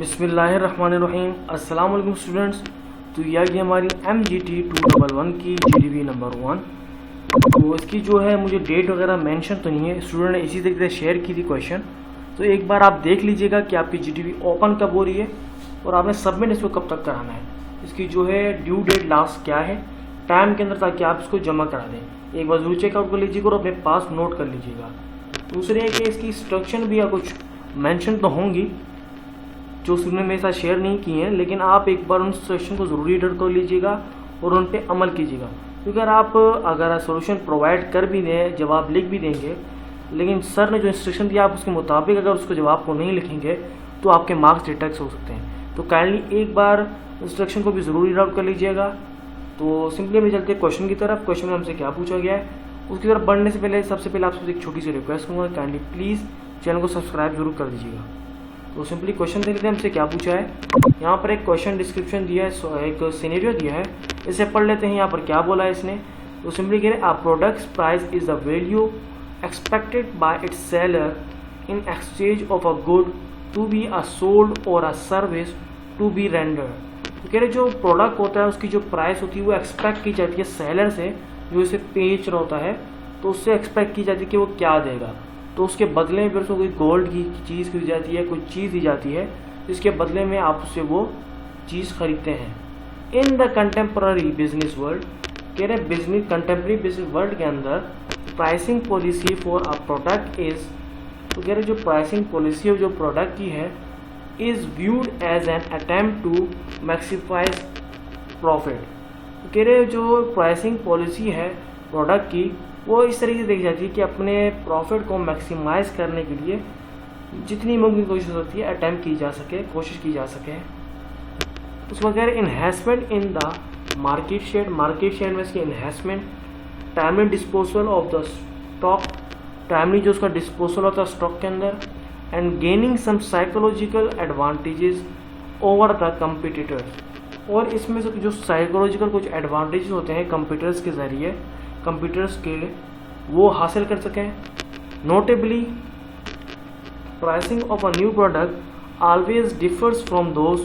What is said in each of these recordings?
बिस्मिल्लाहिर्रहमानिर्रहीम। अस्सलाम वालेकुम स्टूडेंट्स। तो यह की हमारी MGT 211 की GDB नंबर 1। तो इसकी जो है मुझे डेट वगैरह मेंशन तो नहीं है, स्टूडेंट ने इसी तरीके से शेयर की थी क्वेश्चन। तो एक बार आप देख लीजिएगा कि आपकी GDB ओपन कब हो रही है और आपने सबमिट इसको कब तक कराना है। इसकी जो है ड्यू डेट लास्ट क्या है टाइम के अंदर, ताकि आप इसको जमा करा दें। एक बार जरूर चेकआउट कर लीजिएगा और अपने पास नोट कर लीजिएगा। दूसरे है कि इसकी इंस्ट्रक्शन भी या कुछ मेंशन तो होंगी जो स्टूडेंट मेरे साथ शेयर नहीं की हैं, लेकिन आप एक बार उन इंस्ट्रक्शन को ज़रूरी रीड कर लीजिएगा और उन पर अमल कीजिएगा। क्योंकि अगर सोल्यूशन प्रोवाइड कर भी दें, जवाब लिख भी देंगे, लेकिन सर ने जो इंस्ट्रक्शन दिया आप उसके मुताबिक अगर उसको जवाब को नहीं लिखेंगे तो आपके मार्क्स डिटेक्ट हो सकते हैं। तो काइंडली एक बार इंस्ट्रक्शन को भी ज़रूर रीड आउट कर लीजिएगा। तो सिंपली हम चलते हैं क्वेश्चन की तरफ। क्वेश्चन में हमसे क्या पूछा गया है उसकी तरफ बढ़ने से पहले सबसे पहले आपसे एक छोटी सी रिक्वेस्ट करूँगा, काइंडली प्लीज़ चैनल को सब्सक्राइब जरूर कर दीजिएगा। तो सिंपली क्वेश्चन देख लेते हैं हमसे क्या पूछा है। यहाँ पर एक क्वेश्चन डिस्क्रिप्शन दिया है, एक सिनेरियो दिया है, इसे पढ़ लेते हैं। यहाँ पर क्या बोला है इसने। तो सिंपली कह रहे हैं, a products price is the value expected by its seller in exchange of a good to be a sold और a service to be rendered. तो कह रहे जो प्रोडक्ट होता है उसकी जो प्राइस होती है वो एक्सपेक्ट की जाती है सेलर से, जो इसे बेच रहा होता है, तो उससे एक्सपेक्ट की जाती है कि वो क्या देगा। तो उसके बदले में फिर उसको कोई गोल्ड की चीज़ खरीदी जाती है, कोई चीज़ दी जाती है, जिसके बदले में आप उससे वो चीज़ खरीदते हैं। In the contemporary business world, कह रहे बिजनेस कंटेम्प्रेरी बिजनेस वर्ल्ड के अंदर pricing policy for a product is, तो कह रहे जो प्राइसिंग पॉलिसी है जो प्रोडक्ट की है is viewed as an attempt to maximise profit. तो कह रहे जो प्राइसिंग पॉलिसी है प्रोडक्ट की वो इस तरीके से देखी जाती है कि अपने प्रॉफिट को मैक्सिमाइज करने के लिए जितनी मुमकिन कोशिश होती है अटैम्प्ट की जा सके, कोशिश की जा सके। उसके बाद enhancement in the market share, market share में इसकी enhancement, timely disposal of the stock, timely जो उसका डिस्पोजल होता है स्टॉक के अंदर, and gaining some psychological advantages over the competitors. और इसमें से जो साइकोलॉजिकल कुछ एडवांटेजेस होते हैं कंप्यूटर्स के ज़रिए, कंप्यूटर्स के वो हासिल कर सकें। Notably pricing of a new product always differs from those,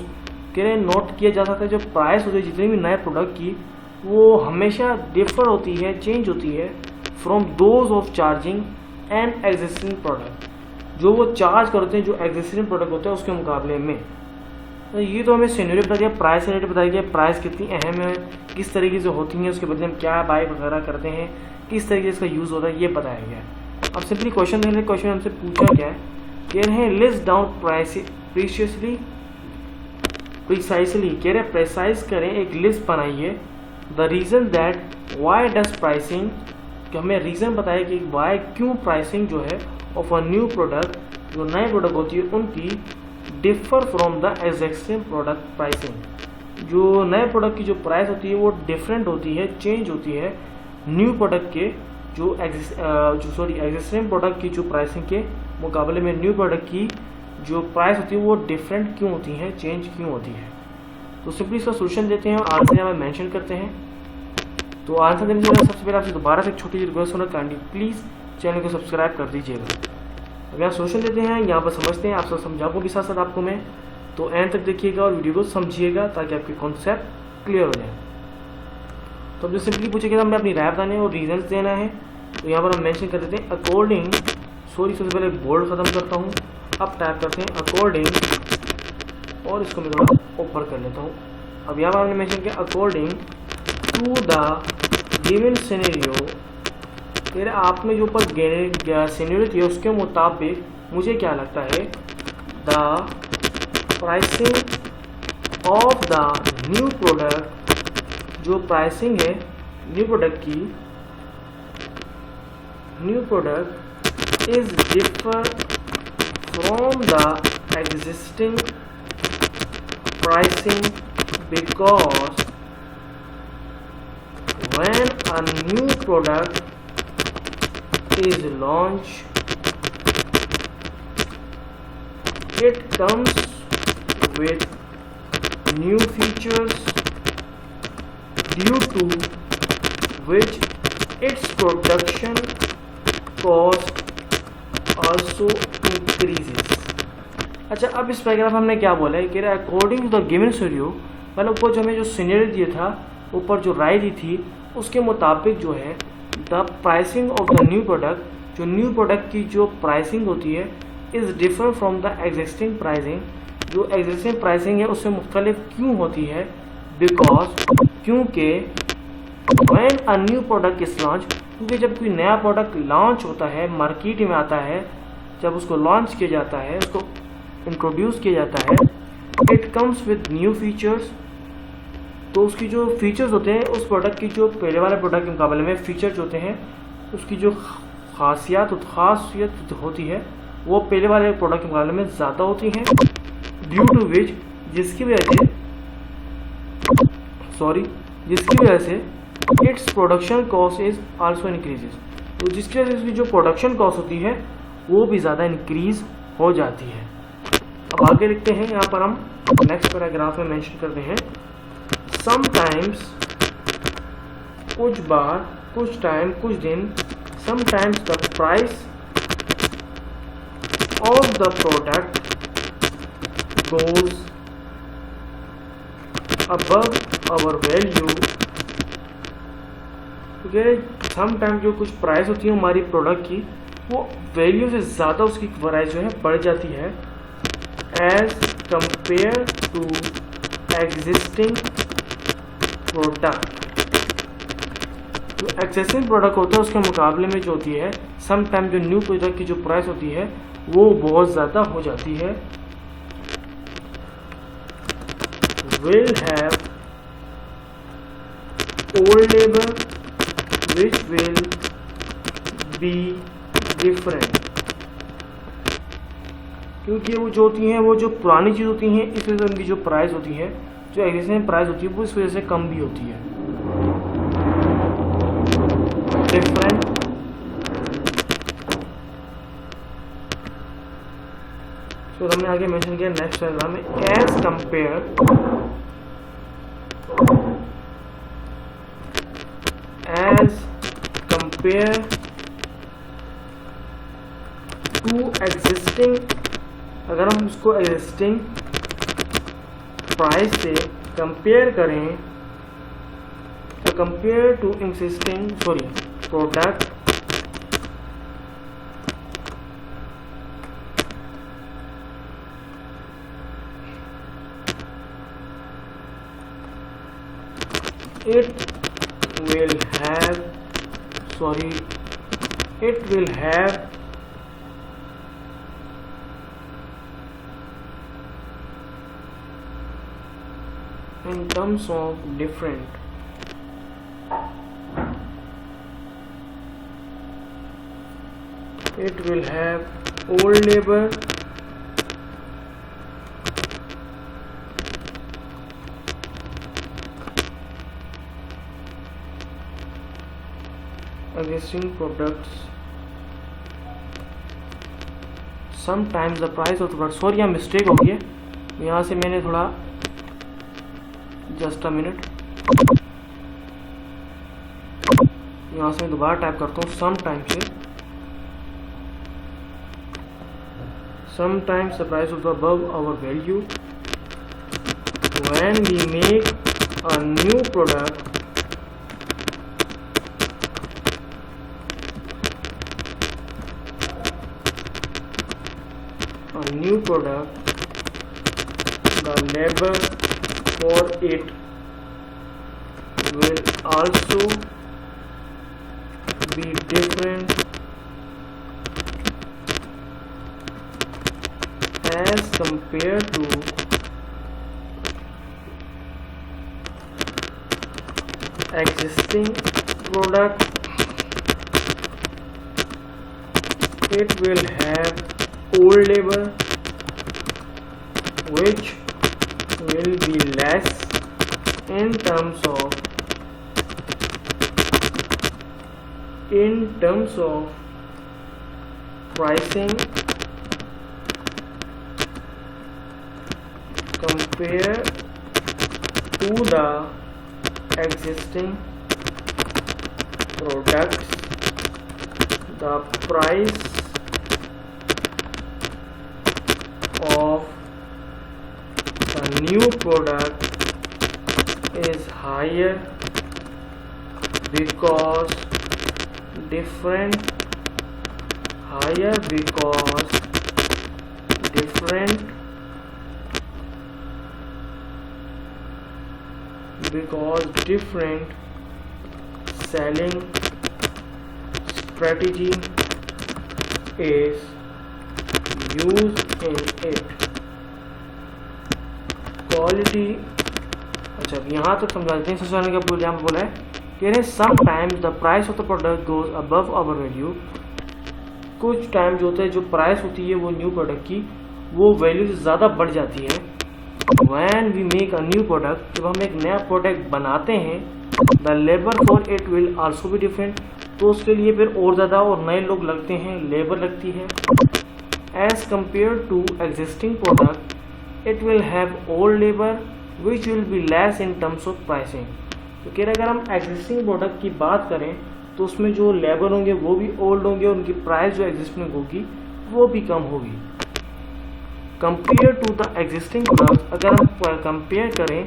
कह रहे नोट किया जा सकता है जो प्राइस होती है जितनी भी नए प्रोडक्ट की वो हमेशा डिफर होती है, चेंज होती है from those of charging and existing product, जो वो चार्ज करते हैं जो एग्जिस्टिंग प्रोडक्ट होता है उसके मुकाबले में। तो ये तो हमें सिनेरियो बता दिया, प्राइस से रिलेटेड बताया गया, प्राइस कितनी अहम है, किस तरीके से होती है, उसके बदले हम क्या बाय वगैरह करते हैं, किस तरीके से इसका यूज़ होता है, ये बताया गया है। अब सिंपली क्वेश्चन देख लें। क्वेश्चन हमसे पूछा गया है, कह रहे हैं लिस्ट डाउन प्रिसाइसली, कह रहे हैं प्रिसाइज करें, एक लिस्ट बनाइए। The reason that why does pricing, कि हमें रीज़न बताया कि वाई क्यों प्राइसिंग जो है ऑफ अ न्यू प्रोडक्ट, जो नए प्रोडक्ट होती है उनकी differ from the existing product pricing, जो नए प्रोडक्ट की जो प्राइस होती है वो डिफरेंट होती है, चेंज होती है न्यू प्रोडक्ट के जो एग्जिस्टिंग प्रोडक्ट की जो प्राइसिंग के मुकाबले में न्यू प्रोडक्ट की जो प्राइस होती है वो डिफरेंट क्यों होती है, चेंज क्यों होती है। तो सिंपली इसका सोल्यूशन देते हैं और आंसर यहाँ में मेंशन करते हैं। तो आंसर देने से सबसे पहले आपसे दोबारा से एक छोटी सी रिक्वेस्ट होना, काइंडली प्लीज़ चैनल को सब्सक्राइब कर दीजिएगा। अब यहाँ सोल्यूशन देते हैं, यहाँ पर समझते हैं, आप सब समझाऊंगा भी साथ साथ आपको मैं। तो एंड तक देखिएगा और वीडियो को समझिएगा ताकि आपके कॉन्सेप्ट क्लियर हो जाए। तो अब जो सिंपली पूछेगा हमें अपनी राय बतानी है और रीजंस देना है। तो यहाँ पर हम मेंशन कर देते हैं अकॉर्डिंग, सबसे पहले बोल्ड ख़त्म करता हूँ, अब टाइप करते हैं अकॉर्डिंग, और इसको मैं थोड़ा ऊपर कर लेता हूँ। अब यहाँ पर हमने मेंशन किया according to the given scenario, फिर आपने जो ऊपर सिनेरियो थी उसके मुताबिक मुझे क्या लगता है the pricing of the new product, जो प्राइसिंग है न्यू प्रोडक्ट की, new product is differ from the existing pricing because when a new product is launched, it comes with new features due to which its production cost also increases। अच्छा, अब इस paragraph हमने क्या बोला है कि according to the given scenario, मतलब ऊपर जो हमें जो सिनेरियो दिया था, ऊपर जो राय दी थी, उसके मुताबिक जो है the pricing of the new product, जो न्यू प्रोडक्ट की जो प्राइसिंग होती है is different from the existing pricing, जो एग्जिस्टिंग प्राइसिंग है उससे मुख्तलिफ क्यों होती है? बिकॉज, क्योंकि when a new product is launch, क्योंकि जब कोई नया प्रोडक्ट लॉन्च होता है, मार्केट में आता है, जब उसको लॉन्च किया जाता है, उसको इंट्रोड्यूस किया जाता है, it comes with new features, तो उसकी जो फीचर्स होते हैं उस प्रोडक्ट की, जो पहले वाले प्रोडक्ट के मुकाबले में फीचर्स होते हैं, उसकी जो खासियत होती है वो पहले वाले प्रोडक्ट के मुकाबले में ज़्यादा होती हैं, ड्यू टू विच, जिसकी वजह से its production cost is also increases, तो जिसकी वजह से उसकी जो प्रोडक्शन कॉस्ट होती है वो भी ज़्यादा इंक्रीज हो जाती है। अब आगे लिखते हैं, यहाँ पर हम नेक्स्ट पैराग्राफ में मेंशन करते हैं, समटाइम्स, कुछ बार, कुछ टाइम, कुछ दिन, sometimes the price of the product goes above our value, क्योंकि समटाइम जो कुछ प्राइस होती है हमारी प्रोडक्ट की वो वैल्यू से ज़्यादा उसकी प्राइस जो है बढ़ जाती है, as compare to existing product, जो एग्जिस्टिंग प्रोडक्ट होता है उसके मुकाबले में जो होती है समटाइम जो न्यू प्रोडक्ट की जो प्राइस होती है वो बहुत ज़्यादा हो जाती है। will have old labor which will be different, क्योंकि वो जो होती हैं, वो जो पुरानी चीज़ होती हैं, इस वजह से उनकी जो प्राइस होती है, जो एग्जिस्टिंग प्राइस होती है वो इस वजह से कम भी होती है। डिफरेंट, तो हमने आगे मेंशन किया नेक्स्ट पैराग्राफ में, एज कंपेयर टू एग्जिस्टिंग, अगर हम उसको एग्जिस्टिंग प्राइस से कंपेयर करें, तो compare to existing product, it will have in terms of different, it will have old labor existing products, sometimes the price of the product, sorry यहाँ mistake हो गई है, यहाँ से मैंने थोड़ा, जस्ट अ मिनट, यहाँ से मैं दोबारा टाइप करता हूँ, समटाइम्स से, sometimes the price of the above our value when we make a new product the labor for it will also be different as compared to existing product. It will have old labor which will be less in terms of pricing compared to the existing products. The price of new product is higher because different selling strategy is used in it. Quality, अच्छा यहाँ तक समझा देते हैं। सबसे पहले क्या यहाँ बोला है कि sometimes the price of the product goes above our value. कुछ टाइम जो होता है जो प्राइस होती है वो न्यू प्रोडक्ट की वो वैल्यू से ज़्यादा बढ़ जाती है। When we make a new product, जब हम एक नया प्रोडक्ट बनाते हैं, the labour for it will also be different, तो उसके लिए फिर और ज़्यादा और नए लोग लगते हैं, लेबर लगती है। As compare to existing product it will have old labour which will be less in terms of pricing. तो कह रहे अगर हम एग्जिस्टिंग प्रोडक्ट की बात करें तो उसमें जो लेबर होंगे वो भी ओल्ड होंगे और उनकी प्राइस जो एग्जिस्टिंग होगी वो भी कम होगी। Compare to the existing product, अगर हम कंपेयर करें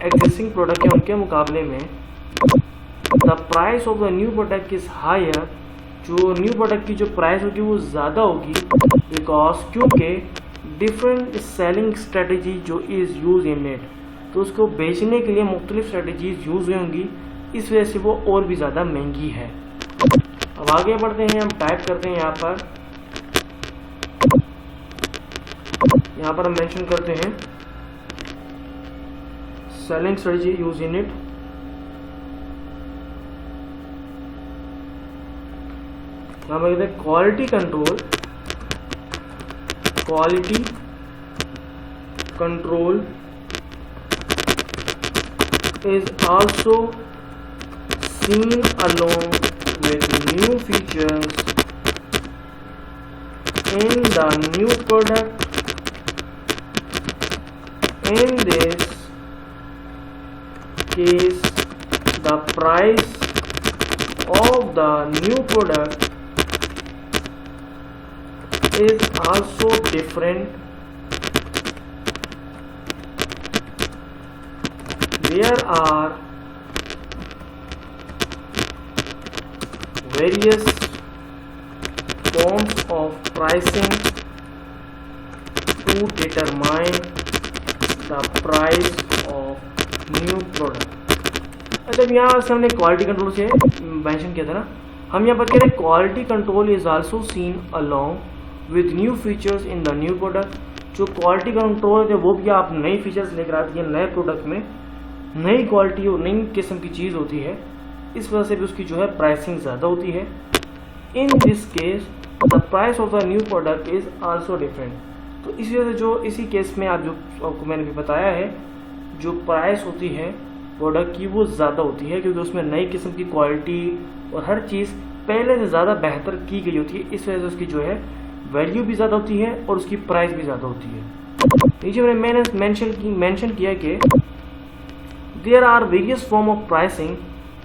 एग्जिस्टिंग प्रोडक्ट के उनके मुकाबले में, the price of the new product is higher, जो न्यू प्रोडक्ट की जो प्राइस होगी वो ज़्यादा होगी, बिकॉज क्योंकि डिफरेंट सेलिंग स्ट्रेटजी जो इज़ यूज इन इट, तो उसको बेचने के लिए मुख्तलिफ स्ट्रेटजीज यूज हुई होंगी, इस वजह से वो और भी ज़्यादा महंगी है। अब आगे बढ़ते हैं, हम टाइप करते हैं यहाँ पर हम मेंशन करते हैं selling strategy use in it. यहाँ पर कहते हैं quality control is also seen along with new features in the new product. In this case, the price of the new product is also different. There are various forms of pricing to determine the price of new product. जब यहाँ से हमने quality control से mention किया था ना, हम यहाँ पर कह रहे हैं quality control is also seen along with new features in the new product. जो क्वालिटी कंट्रोल है वो भी आप नई फीचर्स लेकर आती है, नए प्रोडक्ट में नई क्वालिटी और नई किस्म की चीज़ होती है, इस वजह से भी उसकी जो है प्राइसिंग ज़्यादा होती है। In this case the price of the new product is also different. तो इसी वजह से जो इसी केस में आप जो आपको मैंने भी बताया है, जो प्राइस होती है प्रोडक्ट की वो ज़्यादा होती है, क्योंकि उसमें नई किस्म की क्वालिटी और हर चीज़ पहले से ज़्यादा बेहतर की गई होती है। इस वजह से उसकी जो है वैल्यू भी ज़्यादा होती है और उसकी प्राइस भी ज़्यादा होती है। नीचे मैंने मेंशन किया कि there are various form of pricing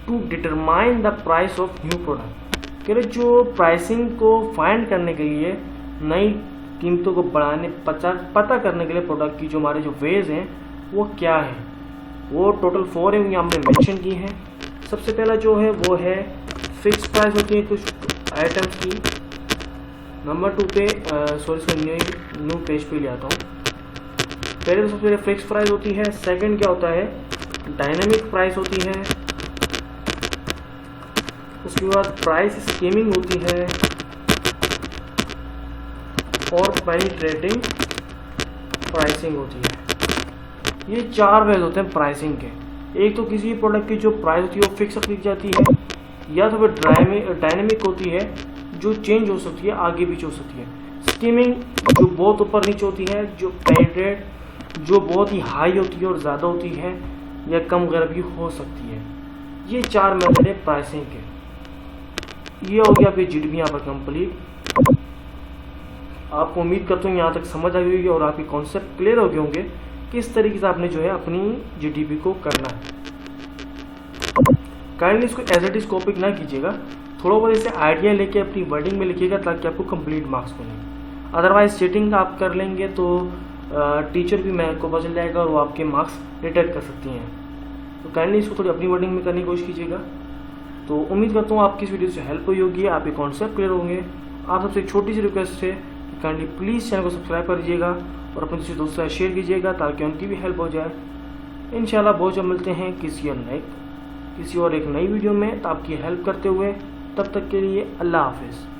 to determine the price of new product। कह रहे जो प्राइसिंग को फाइंड करने के लिए, नई कीमतों को बढ़ाने पता करने के लिए प्रोडक्ट की जो हमारे जो वेज हैं वो क्या है, वो टोटल 4 है, यहाँ हमने मेंशन की है। सबसे पहला जो है वो है फिक्स प्राइस होती है कुछ आइटम्स की। नंबर 2 पे न्यू पेज पे ले आता हूँ। पहले तो सबसे पहले फिक्स प्राइस होती है। सेकंड क्या होता है, डायनामिक प्राइस होती है। उसके बाद प्राइस स्कीमिंग होती है और पेनिट्रेटिंग प्राइसिंग होती है। ये 4 वेज होते हैं प्राइसिंग के। एक तो किसी प्रोडक्ट की जो प्राइस होती है वो फिक्स रखी जाती है, या तो फिर डायनामिक होती है जो चेंज हो सकती है, आगे भी हो सकती है। स्कीमिंग जो बहुत ऊपर नीचे होती है। जो पेनिट्रेट जो बहुत ही हाई होती है और ज़्यादा होती है, या कम वगैरह भी हो सकती है। ये 4 मेथड है प्राइसिंग के। ये हो गया आपकी जीडीपी यहाँ पर कंप्लीट। आपको उम्मीद करता हूँ यहाँ तक समझ आ गई होगी और आपके कॉन्सेप्ट क्लियर हो गए होंगे किस तरीके से आपने जो है अपनी जीडीपी को करना है। काइंडली इसको एज इट इज कॉपी ना कीजिएगा, थोड़ा बहुत इसे आइडिया लेके अपनी वर्डिंग में लिखिएगा ताकि आपको कंप्लीट मार्क्स मिले। अदरवाइज चीटिंग आप कर लेंगे तो टीचर भी मैं को पता चल जाएगा और वो आपके मार्क्स डिटेक्ट कर सकती हैं। तो काइंडली इसको थोड़ी अपनी वर्डिंग में करने की कोशिश कीजिएगा। तो उम्मीद करता हूँ आपकी इस वीडियो से हेल्प हुई होगी, आपके कॉन्सेप्ट क्लियर होंगे। आप सबसे एक छोटी सी रिक्वेस्ट है कि काइंडली प्लीज़ चैनल को सब्सक्राइब कर दीजिएगा और अपने दूसरे दोस्तों से शेयर कीजिएगा ताकि उनकी भी हेल्प हो जाए। इंशाल्लाह बहुत जल्द मिलते हैं किसी और एक नई वीडियो में, तो आपकी हेल्प करते हुए। तब तक के लिए अल्लाह हाफिज़।